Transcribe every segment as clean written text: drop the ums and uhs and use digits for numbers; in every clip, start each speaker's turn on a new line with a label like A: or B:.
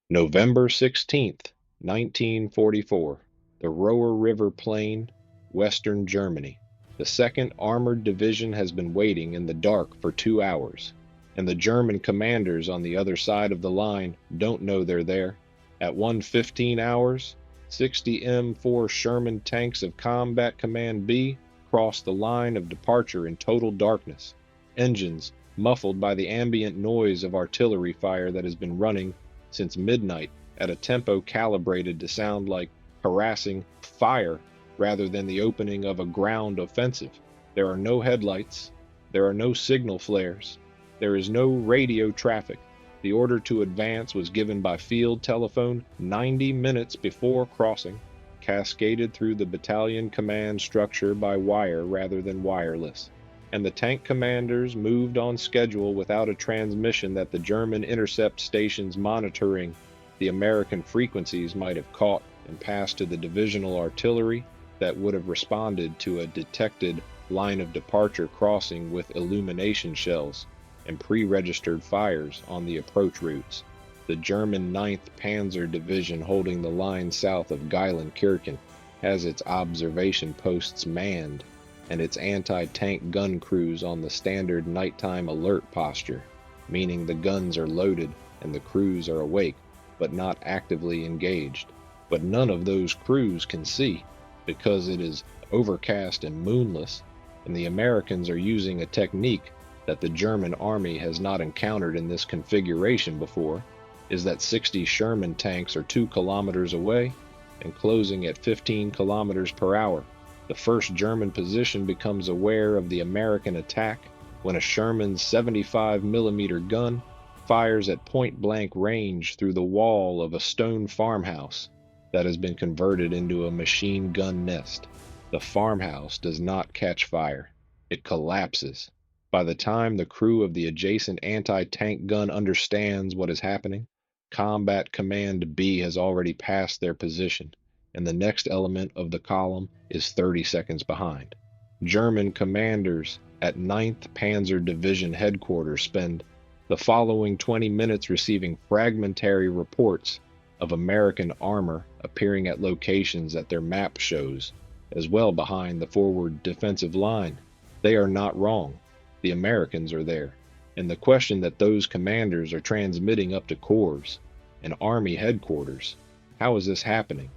A: November 16th, 1944, the Roer River Plain, Western Germany. The 2nd Armored Division has been waiting in the dark for 2 hours, and the German commanders on the other side of the line don't know they're there. At 1:15 hours, 60 M4 Sherman tanks of Combat Command B cross the line of departure in total darkness, engines muffled by the ambient noise of artillery fire that has been running since midnight at a tempo calibrated to sound like harassing fire rather than the opening of a ground offensive. There are no headlights, there are no signal flares, there is no radio traffic. The order to advance was given by field telephone 90 minutes before crossing, cascaded through the battalion command structure by wire rather than wireless, and the tank commanders moved on schedule without a transmission that the German intercept stations monitoring the American frequencies might have caught and passed to the divisional artillery that would have responded to a detected line of departure crossing with illumination shells and pre-registered fires on the approach routes. The German 9th Panzer Division, holding the line south of Geilenkirchen, has its observation posts manned and its anti-tank gun crews on the standard nighttime alert posture, meaning the guns are loaded and the crews are awake but not actively engaged. But none of those crews can see because it is overcast and moonless, and the Americans are using a technique that the German army has not encountered in this configuration before, is that 60 Sherman tanks are 2 kilometers away and closing at 15 kilometers per hour. The first German position becomes aware of the American attack when a Sherman's 75 millimeter gun fires at point blank range through the wall of a stone farmhouse that has been converted into a machine gun nest. The farmhouse does not catch fire. It collapses. By the time the crew of the adjacent anti-tank gun understands what is happening, Combat Command B has already passed their position, and the next element of the column is 30 seconds behind. German commanders at 9th Panzer Division headquarters spend the following 20 minutes receiving fragmentary reports of American armor appearing at locations that their map shows, as well behind the forward defensive line. They are not wrong. The Americans are there. And the question that those commanders are transmitting up to corps and army headquarters, how is this happening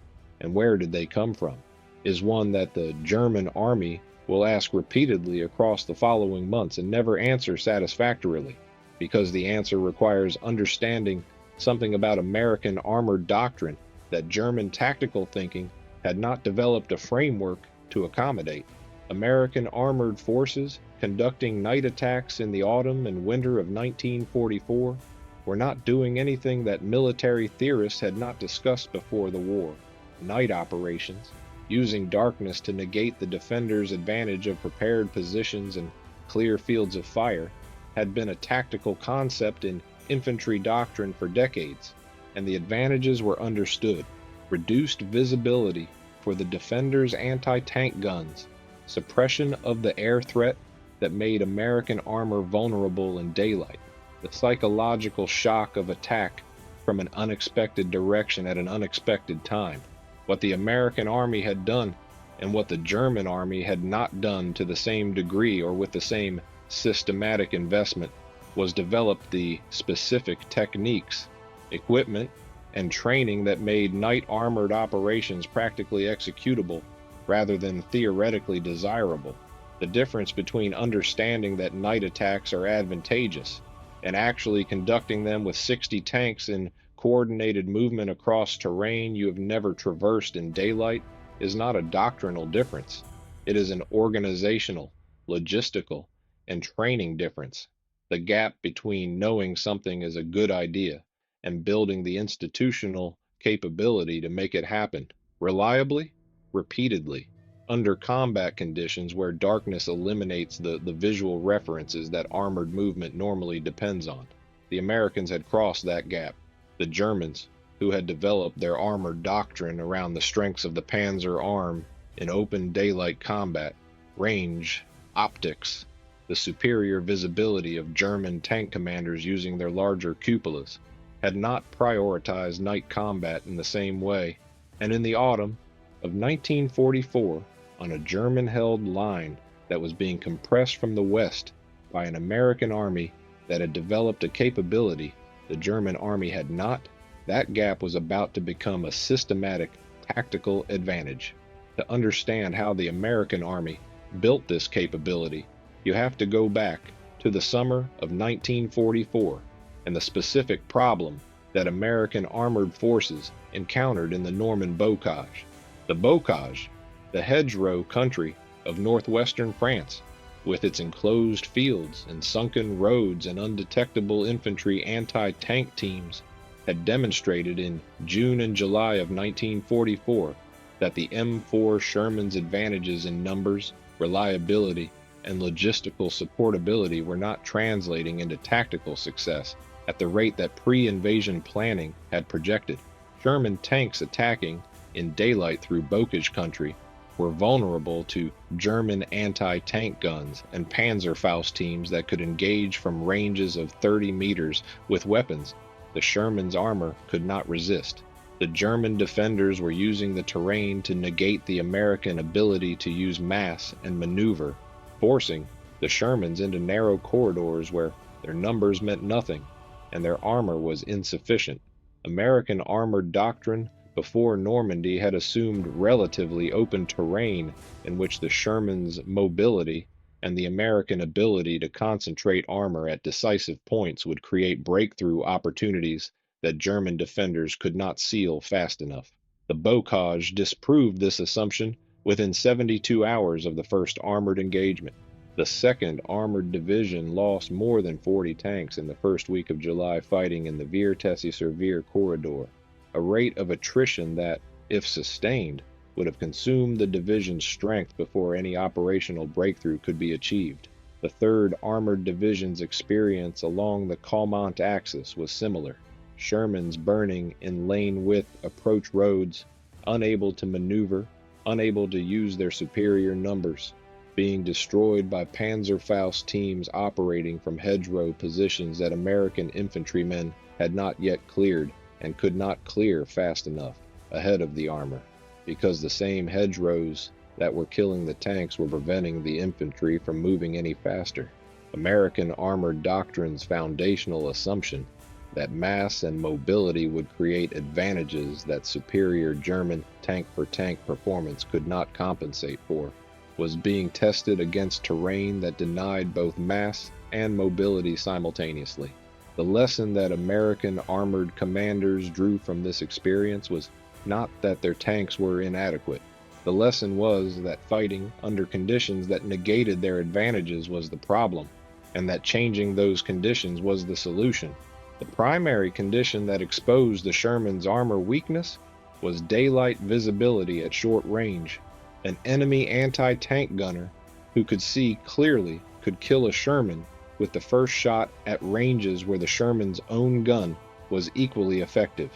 A: and where did they come from, is one that the German army will ask repeatedly across the following months and never answer satisfactorily, because the answer requires understanding something about American armored doctrine that German tactical thinking had not developed a framework to accommodate. American armored forces conducting night attacks in the autumn and winter of 1944 were not doing anything that military theorists had not discussed before the war. Night operations, using darkness to negate the defender's advantage of prepared positions and clear fields of fire, had been a tactical concept in infantry doctrine for decades, and the advantages were understood. Reduced visibility for the defender's anti-tank guns, suppression of the air threat that made American armor vulnerable in daylight, the psychological shock of attack from an unexpected direction at an unexpected time. What the American army had done and what the German army had not done to the same degree or with the same systematic investment was develop the specific techniques, equipment, and training that made night armored operations practically executable rather than theoretically desirable. The difference between understanding that night attacks are advantageous and actually conducting them with 60 tanks in coordinated movement across terrain you have never traversed in daylight is not a doctrinal difference. It is an organizational, logistical, and training difference. The gap between knowing something is a good idea and building the institutional capability to make it happen reliably, repeatedly, under combat conditions where darkness eliminates the visual references that armored movement normally depends on. The Americans had crossed that gap. The Germans, who had developed their armored doctrine around the strengths of the Panzer arm in open daylight combat, range, optics, the superior visibility of German tank commanders using their larger cupolas, had not prioritized night combat in the same way, and in the autumn of 1944, on a German-held line that was being compressed from the west by an American army that had developed a capability the German army had not, that gap was about to become a systematic tactical advantage. To understand how the American army built this capability, you have to go back to the summer of 1944 and the specific problem that American armored forces encountered in the Norman Bocage. The Bocage, the hedgerow country of northwestern France, with its enclosed fields and sunken roads and undetectable infantry anti-tank teams, had demonstrated in June and July of 1944 that the M4 Sherman's advantages in numbers, reliability, and logistical supportability were not translating into tactical success at the rate that pre-invasion planning had projected. Sherman tanks attacking in daylight through Bocage country were vulnerable to German anti-tank guns and Panzerfaust teams that could engage from ranges of 30 meters with weapons the Sherman's armor could not resist. The German defenders were using the terrain to negate the American ability to use mass and maneuver, forcing the Shermans into narrow corridors where their numbers meant nothing and their armor was insufficient. American armored doctrine before Normandy had assumed relatively open terrain in which the Sherman's mobility and the American ability to concentrate armor at decisive points would create breakthrough opportunities that German defenders could not seal fast enough. The Bocage disproved this assumption within 72 hours of the first armored engagement. The 2nd Armored Division lost more than 40 tanks in the first week of July fighting in the Vire-Tessy-sur-Vire corridor, a rate of attrition that, if sustained, would have consumed the division's strength before any operational breakthrough could be achieved. The 3rd Armored Division's experience along the Caumont axis was similar. Shermans burning in lane-width approach roads, unable to maneuver, unable to use their superior numbers, being destroyed by Panzerfaust teams operating from hedgerow positions that American infantrymen had not yet cleared and could not clear fast enough ahead of the armor, because the same hedgerows that were killing the tanks were preventing the infantry from moving any faster. American armored doctrine's foundational assumption that mass and mobility would create advantages that superior German tank-for-tank performance could not compensate for was being tested against terrain that denied both mass and mobility simultaneously. The lesson that American armored commanders drew from this experience was not that their tanks were inadequate. The lesson was that fighting under conditions that negated their advantages was the problem, and that changing those conditions was the solution. The primary condition that exposed the Sherman's armor weakness was daylight visibility at short range. An enemy anti-tank gunner who could see clearly could kill a Sherman with the first shot at ranges where the Sherman's own gun was equally effective.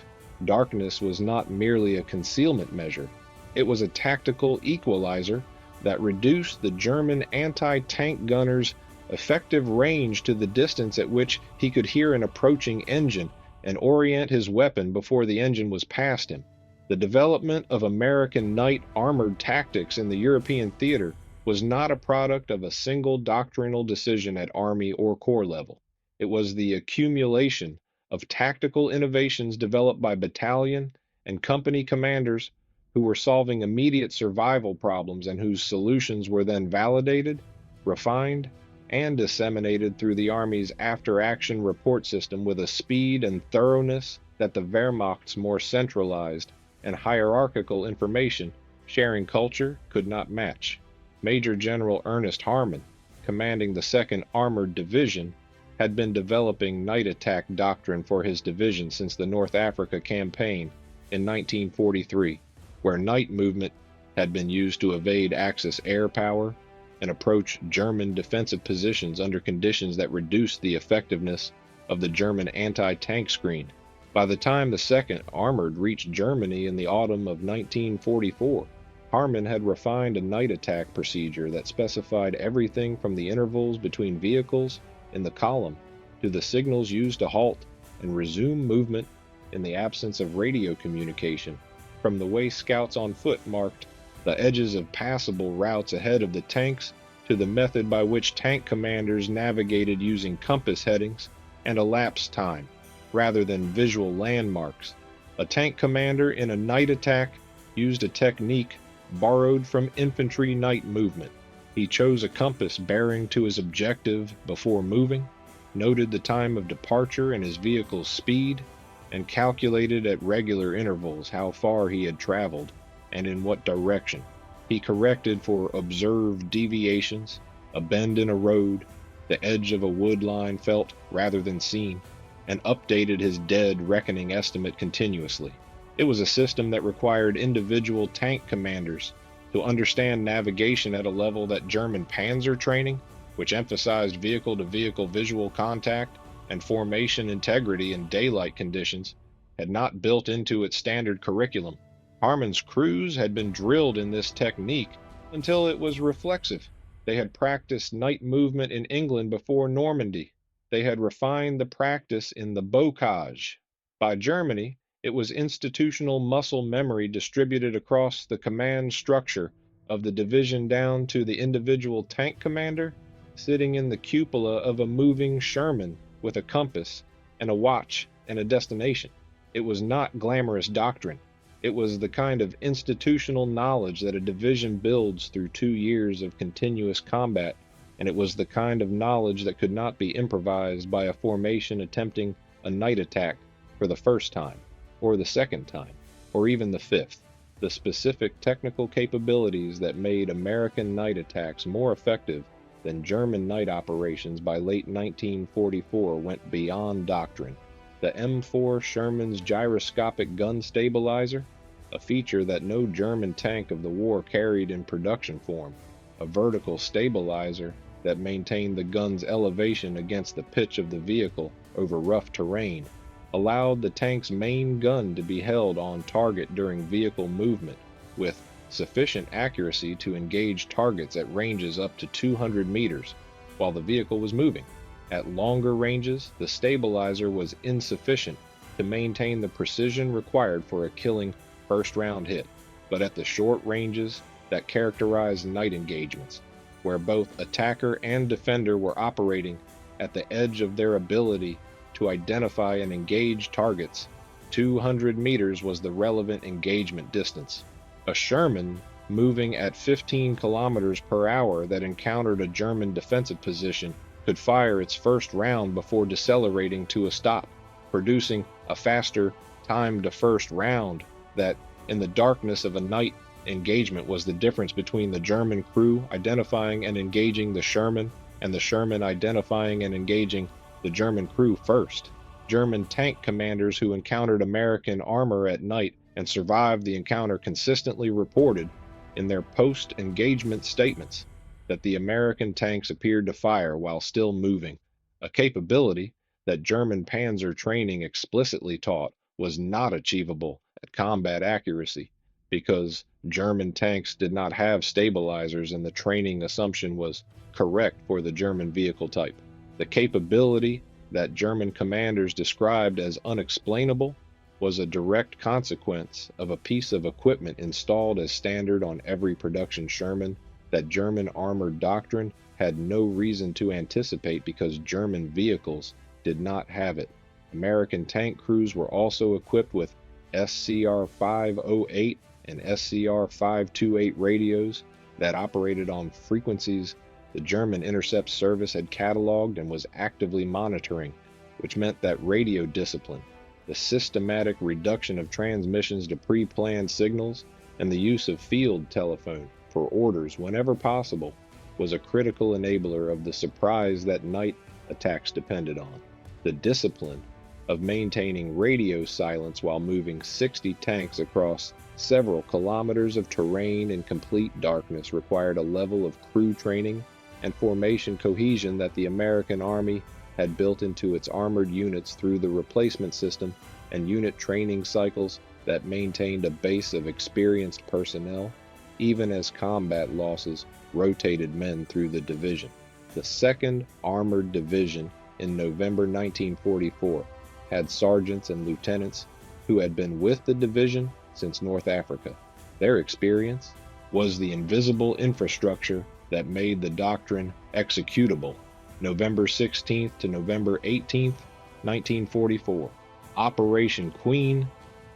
A: Darkness was not merely a concealment measure. It was a tactical equalizer that reduced the German anti-tank gunner's effective range to the distance at which he could hear an approaching engine and orient his weapon before the engine was past him. The development of American night armored tactics in the European theater was not a product of a single doctrinal decision at Army or Corps level. It was the accumulation of tactical innovations developed by battalion and company commanders who were solving immediate survival problems and whose solutions were then validated, refined, and disseminated through the Army's after-action report system with a speed and thoroughness that the Wehrmacht's more centralized and hierarchical information sharing culture could not match. Major General Ernest Harmon, commanding the 2nd Armored Division, had been developing night attack doctrine for his division since the North Africa campaign in 1943, where night movement had been used to evade Axis air power and approach German defensive positions under conditions that reduced the effectiveness of the German anti-tank screen. By the time the 2nd Armored reached Germany in the autumn of 1944, Harmon had refined a night attack procedure that specified everything from the intervals between vehicles in the column to the signals used to halt and resume movement in the absence of radio communication, from the way scouts on foot marked the edges of passable routes ahead of the tanks to the method by which tank commanders navigated using compass headings and elapsed time rather than visual landmarks. A tank commander in a night attack used a technique borrowed from infantry night movement. He chose a compass bearing to his objective before moving, noted the time of departure and his vehicle's speed, and calculated at regular intervals how far he had traveled and in what direction. He corrected for observed deviations, a bend in a road, the edge of a wood line felt rather than seen, and updated his dead reckoning estimate continuously. It was a system that required individual tank commanders to understand navigation at a level that German panzer training, which emphasized vehicle-to-vehicle visual contact and formation integrity in daylight conditions, had not built into its standard curriculum. Harman's crews had been drilled in this technique until it was reflexive. They had practiced night movement in England before Normandy. They had refined the practice in the bocage. By Germany, it was institutional muscle memory distributed across the command structure of the division down to the individual tank commander, sitting in the cupola of a moving Sherman with a compass and a watch and a destination. It was not glamorous doctrine. It was the kind of institutional knowledge that a division builds through 2 years of continuous combat, and it was the kind of knowledge that could not be improvised by a formation attempting a night attack for the first time, or the second time, or even the fifth. The specific technical capabilities that made American night attacks more effective than German night operations by late 1944 went beyond doctrine. The M4 Sherman's gyroscopic gun stabilizer, a feature that no German tank of the war carried in production form, a vertical stabilizer that maintained the gun's elevation against the pitch of the vehicle over rough terrain, allowed the tank's main gun to be held on target during vehicle movement with sufficient accuracy to engage targets at ranges up to 200 meters while the vehicle was moving. At longer ranges, the stabilizer was insufficient to maintain the precision required for a killing first-round hit, but at the short ranges that characterized night engagements, where both attacker and defender were operating at the edge of their ability to identify and engage targets, 200 meters was the relevant engagement distance. A Sherman moving at 15 kilometers per hour that encountered a German defensive position could fire its first round before decelerating to a stop, producing a faster time to first round that, in the darkness of a night engagement, was the difference between the German crew identifying and engaging the Sherman and the Sherman identifying and engaging the German crew first. German tank commanders who encountered American armor at night and survived the encounter consistently reported in their post-engagement statements that the American tanks appeared to fire while still moving, a capability that German panzer training explicitly taught was not achievable at combat accuracy because German tanks did not have stabilizers and the training assumption was correct for the German vehicle type. The capability that German commanders described as unexplainable was a direct consequence of a piece of equipment installed as standard on every production Sherman that German armored doctrine had no reason to anticipate because German vehicles did not have it. American tank crews were also equipped with SCR 508 and SCR 528 radios that operated on frequencies the German Intercept Service had cataloged and was actively monitoring, which meant that radio discipline, the systematic reduction of transmissions to pre-planned signals, and the use of field telephone for orders whenever possible was a critical enabler of the surprise that night attacks depended on. The discipline of maintaining radio silence while moving 60 tanks across several kilometers of terrain in complete darkness required a level of crew training and formation cohesion that the American Army had built into its armored units through the replacement system and unit training cycles that maintained a base of experienced personnel, even as combat losses rotated men through the division. The 2nd Armored Division in November 1944 had sergeants and lieutenants who had been with the division since North Africa. Their experience was the invisible infrastructure that made the doctrine executable. November 16th to November 18th, 1944. Operation Queen,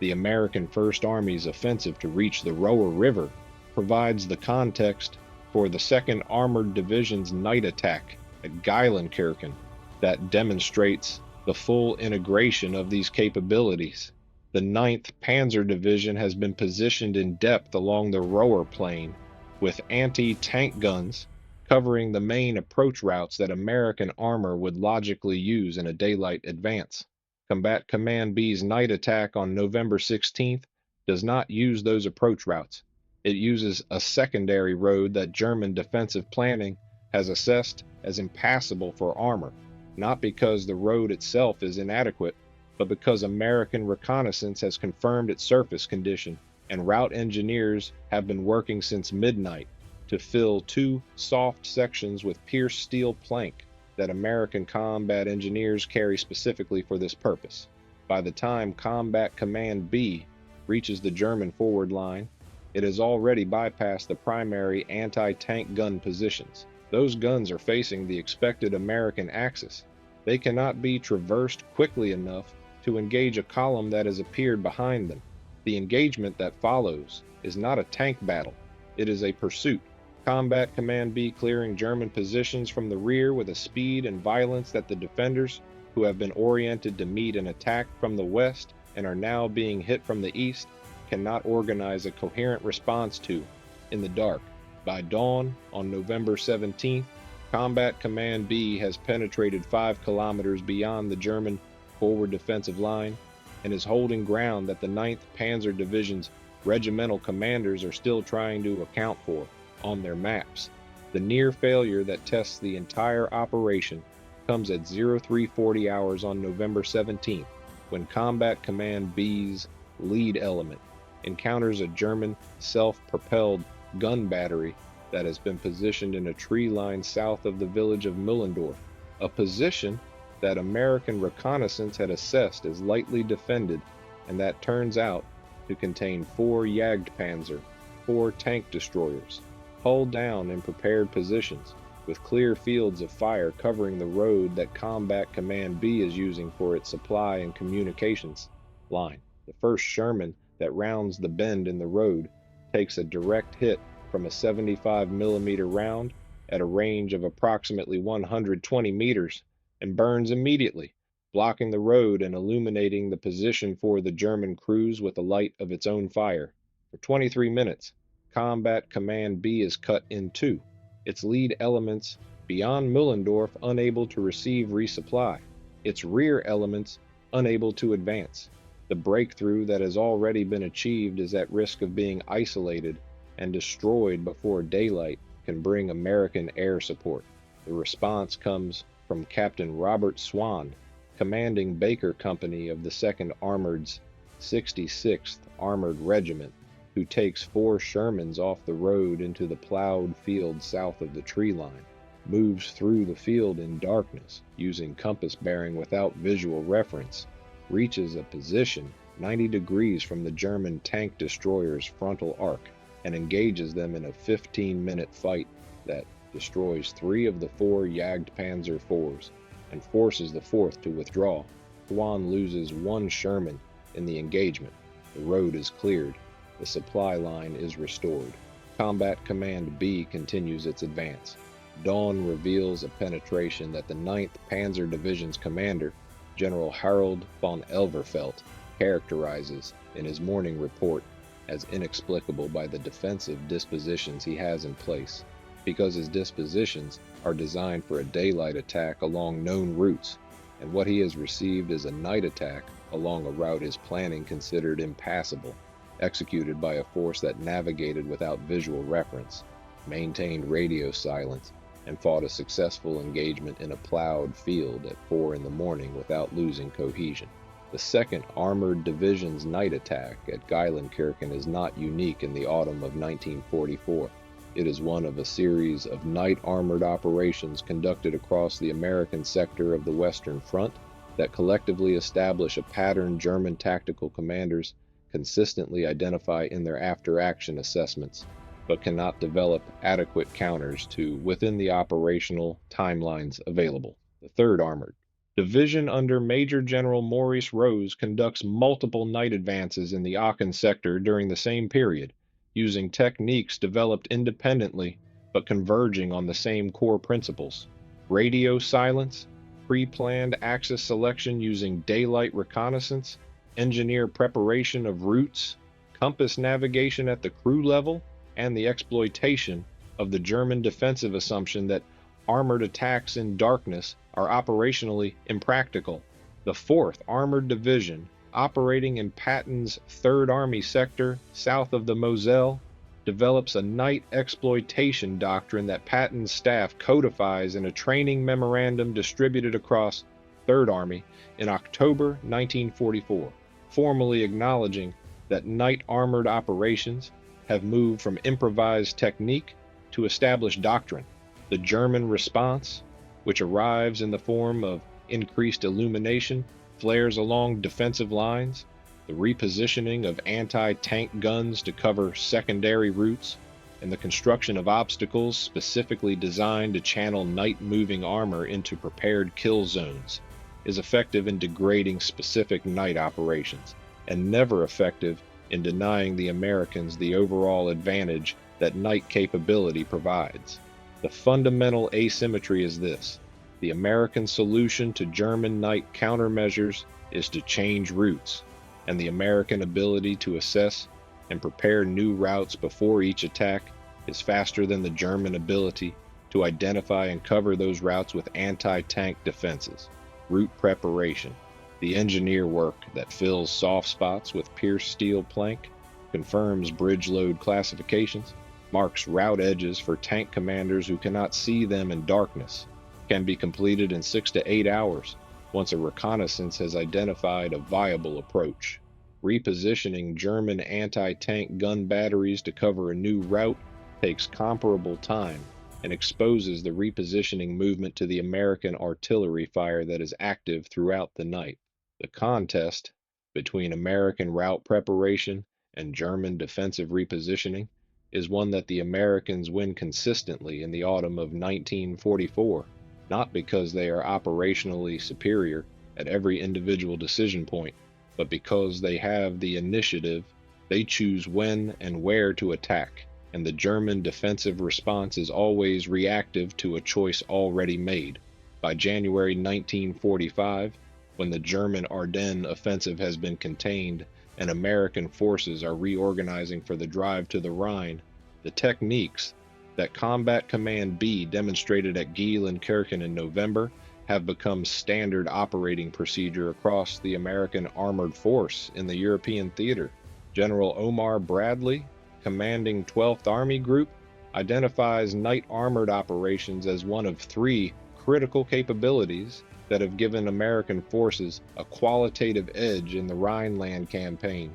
A: the American First Army's offensive to reach the Roer River, provides the context for the 2nd Armored Division's night attack at Geilenkirchen that demonstrates the full integration of these capabilities. The 9th Panzer Division has been positioned in depth along the Roer Plain with anti-tank guns covering the main approach routes that American armor would logically use in a daylight advance. Combat Command B's night attack on November 16th does not use those approach routes. It uses a secondary road that German defensive planning has assessed as impassable for armor, not because the road itself is inadequate, but because American reconnaissance has confirmed its surface condition, and route engineers have been working since midnight to fill 2 soft sections with pierced steel plank that American combat engineers carry specifically for this purpose. By the time Combat Command B reaches the German forward line, it has already bypassed the primary anti-tank gun positions. Those guns are facing the expected American axis. They cannot be traversed quickly enough to engage a column that has appeared behind them. The engagement that follows is not a tank battle, it is a pursuit. Combat Command B clearing German positions from the rear with a speed and violence that the defenders, who have been oriented to meet an attack from the west and are now being hit from the east, cannot organize a coherent response to in the dark. By dawn on November 17th, Combat Command B has penetrated 5 kilometers beyond the German forward defensive line and is holding ground that the 9th Panzer Division's regimental commanders are still trying to account for on their maps. The near failure that tests the entire operation comes at 0340 hours on November 17th, when Combat Command B's lead element encounters a German self-propelled gun battery that has been positioned in a tree line south of the village of Müllendorf, a position that American reconnaissance had assessed as lightly defended, and that turns out to contain 4 Jagdpanzer, 4 tank destroyers, hull down in prepared positions, with clear fields of fire covering the road that Combat Command B is using for its supply and communications line. The first Sherman that rounds the bend in the road takes a direct hit from a 75mm round at a range of approximately 120 meters and burns immediately, blocking the road and illuminating the position for the German crews with the light of its own fire. For 23 minutes, Combat Command B is cut in 2, its lead elements beyond Müllendorf unable to receive resupply, its rear elements unable to advance. The breakthrough that has already been achieved is at risk of being isolated and destroyed before daylight can bring American air support. The response comes from Captain Robert Swan, commanding Baker Company of the 2nd Armored's 66th Armored Regiment, who takes 4 Shermans off the road into the plowed field south of the tree line, moves through the field in darkness using compass bearing without visual reference, reaches a position 90 degrees from the German tank destroyer's frontal arc, and engages them in a 15-minute fight that destroys 3 of the 4 Jagdpanzer IVs and forces the 4th to withdraw. Swan loses 1 Sherman in the engagement. The road is cleared. The supply line is restored. Combat Command B continues its advance. Dawn reveals a penetration that the 9th Panzer Division's commander, General Harold von Elverfeldt, characterizes in his morning report as inexplicable by the defensive dispositions he has in place, because his dispositions are designed for a daylight attack along known routes, and what he has received is a night attack along a route his planning considered impassable, executed by a force that navigated without visual reference, maintained radio silence, and fought a successful engagement in a plowed field at 4 in the morning without losing cohesion. The 2nd Armored Division's night attack at Geilenkirchen is not unique in the autumn of 1944. It is one of a series of night armored operations conducted across the American sector of the Western Front that collectively establish a pattern German tactical commanders consistently identify in their after-action assessments, but cannot develop adequate counters to within the operational timelines available. The 3rd Armored Division under Major General Maurice Rose conducts multiple night advances in the Aachen sector during the same period, using techniques developed independently but converging on the same core principles: radio silence, pre-planned axis selection using daylight reconnaissance, engineer preparation of routes, compass navigation at the crew level, and the exploitation of the German defensive assumption that armored attacks in darkness are operationally impractical. The 4th Armored Division, operating in Patton's 3rd Army sector south of the Moselle, develops a night exploitation doctrine that Patton's staff codifies in a training memorandum distributed across 3rd Army in October 1944, formally acknowledging that night armored operations have moved from improvised technique to established doctrine. The German response, which arrives in the form of increased illumination, flares along defensive lines, the repositioning of anti-tank guns to cover secondary routes, and the construction of obstacles specifically designed to channel night-moving armor into prepared kill zones, is effective in degrading specific night operations, and never effective in denying the Americans the overall advantage that night capability provides. The fundamental asymmetry is this: the American solution to German night countermeasures is to change routes, and the American ability to assess and prepare new routes before each attack is faster than the German ability to identify and cover those routes with anti-tank defenses. Route preparation, the engineer work that fills soft spots with pierced steel plank, confirms bridge load classifications, marks route edges for tank commanders who cannot see them in darkness, can be completed in 6 to 8 hours once a reconnaissance has identified a viable approach. Repositioning German anti-tank gun batteries to cover a new route takes comparable time and exposes the repositioning movement to the American artillery fire that is active throughout the night. The contest between American route preparation and German defensive repositioning is one that the Americans win consistently in the autumn of 1944, not because they are operationally superior at every individual decision point, but because they have the initiative. They choose when and where to attack, and the German defensive response is always reactive to a choice already made. By January 1945, when the German Ardennes offensive has been contained and American forces are reorganizing for the drive to the Rhine, the techniques that Combat Command B demonstrated at Geilenkirchen in November have become standard operating procedure across the American armored force in the European theater. General Omar Bradley, commanding 12th Army Group, identifies night armored operations as one of 3 critical capabilities that have given American forces a qualitative edge in the Rhineland campaign,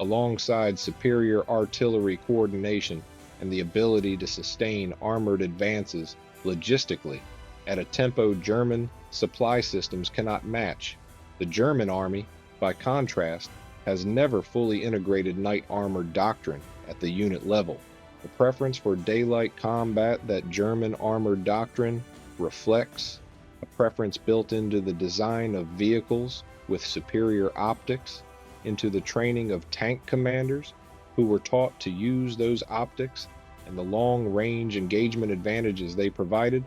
A: alongside superior artillery coordination and the ability to sustain armored advances logistically at a tempo German supply systems cannot match. The German Army, by contrast, has never fully integrated night armored doctrine at the unit level. The preference for daylight combat that German armored doctrine reflects a preference built into the design of vehicles with superior optics, into the training of tank commanders who were taught to use those optics and the long-range engagement advantages they provided,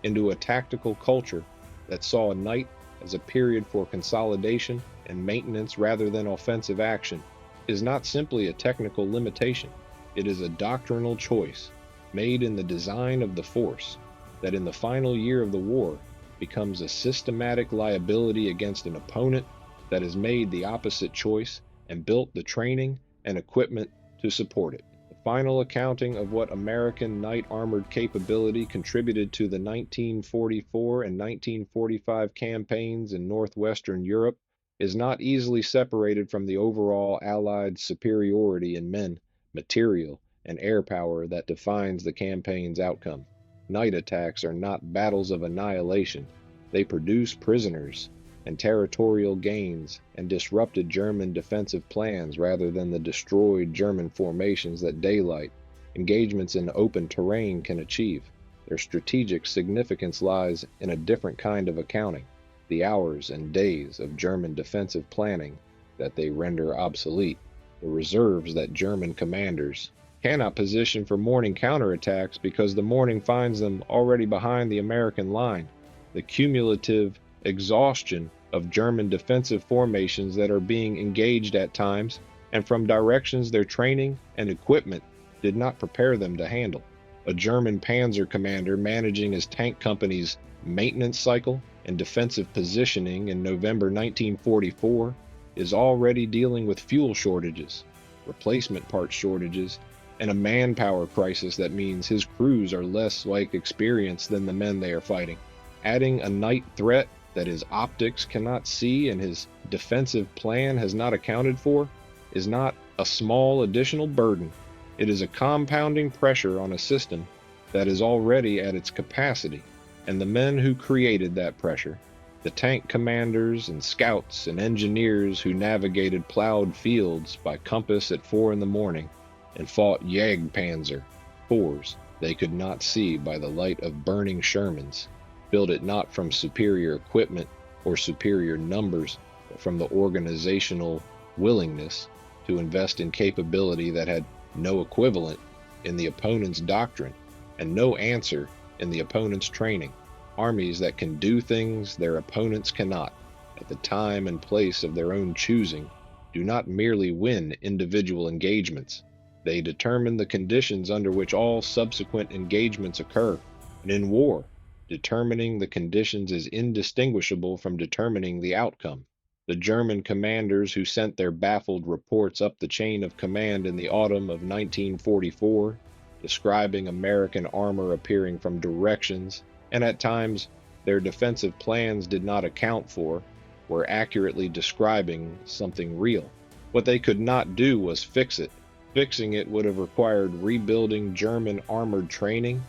A: into a tactical culture that saw night as a period for consolidation and maintenance rather than offensive action, is not simply a technical limitation. It is a doctrinal choice made in the design of the force that in the final year of the war becomes a systematic liability against an opponent that has made the opposite choice and built the training and equipment to support it. The final accounting of what American night armored capability contributed to the 1944 and 1945 campaigns in northwestern Europe is not easily separated from the overall Allied superiority in men, material, and air power that defines the campaign's outcome. Night attacks are not battles of annihilation. They produce prisoners, and territorial gains and disrupted German defensive plans rather than the destroyed German formations that daylight engagements in open terrain can achieve. Their strategic significance lies in a different kind of accounting, the hours and days of German defensive planning that they render obsolete, the reserves that German commanders cannot position for morning counterattacks because the morning finds them already behind the American line, the cumulative exhaustion of German defensive formations that are being engaged at times and from directions their training and equipment did not prepare them to handle. A German panzer commander managing his tank company's maintenance cycle and defensive positioning in November 1944 is already dealing with fuel shortages, replacement part shortages, and a manpower crisis that means his crews are less like experienced than the men they are fighting. Adding a night threat that his optics cannot see and his defensive plan has not accounted for is not a small additional burden. It is a compounding pressure on a system that is already at its capacity, and the men who created that pressure, the tank commanders and scouts and engineers who navigated plowed fields by compass at 4 in the morning and fought Jagdpanzer 4s they could not see by the light of burning Shermans, built it not from superior equipment or superior numbers, but from the organizational willingness to invest in capability that had no equivalent in the opponent's doctrine and no answer in the opponent's training. Armies that can do things their opponents cannot, at the time and place of their own choosing, do not merely win individual engagements. They determine the conditions under which all subsequent engagements occur, and in war, determining the conditions is indistinguishable from determining the outcome. The German commanders who sent their baffled reports up the chain of command in the autumn of 1944, describing American armor appearing from directions, and at times their defensive plans did not account for, were accurately describing something real. What they could not do was fix it. Fixing it would have required rebuilding German armored training,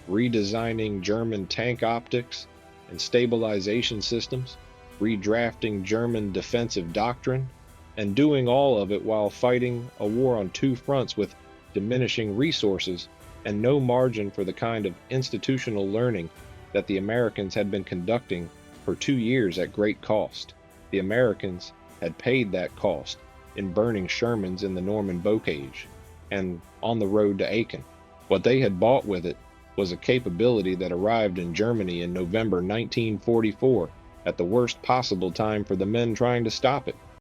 A: redesigning German tank optics and stabilization systems, redrafting German defensive doctrine, and doing all of it while fighting a war on two fronts with diminishing resources and no margin for the kind of institutional learning that the Americans had been conducting for 2 years at great cost. The Americans had paid that cost in burning Shermans in the Norman Bocage and on the road to Aachen. What they had bought with it was a capability that arrived in Germany in November 1944 at the worst possible time for the men trying to stop it.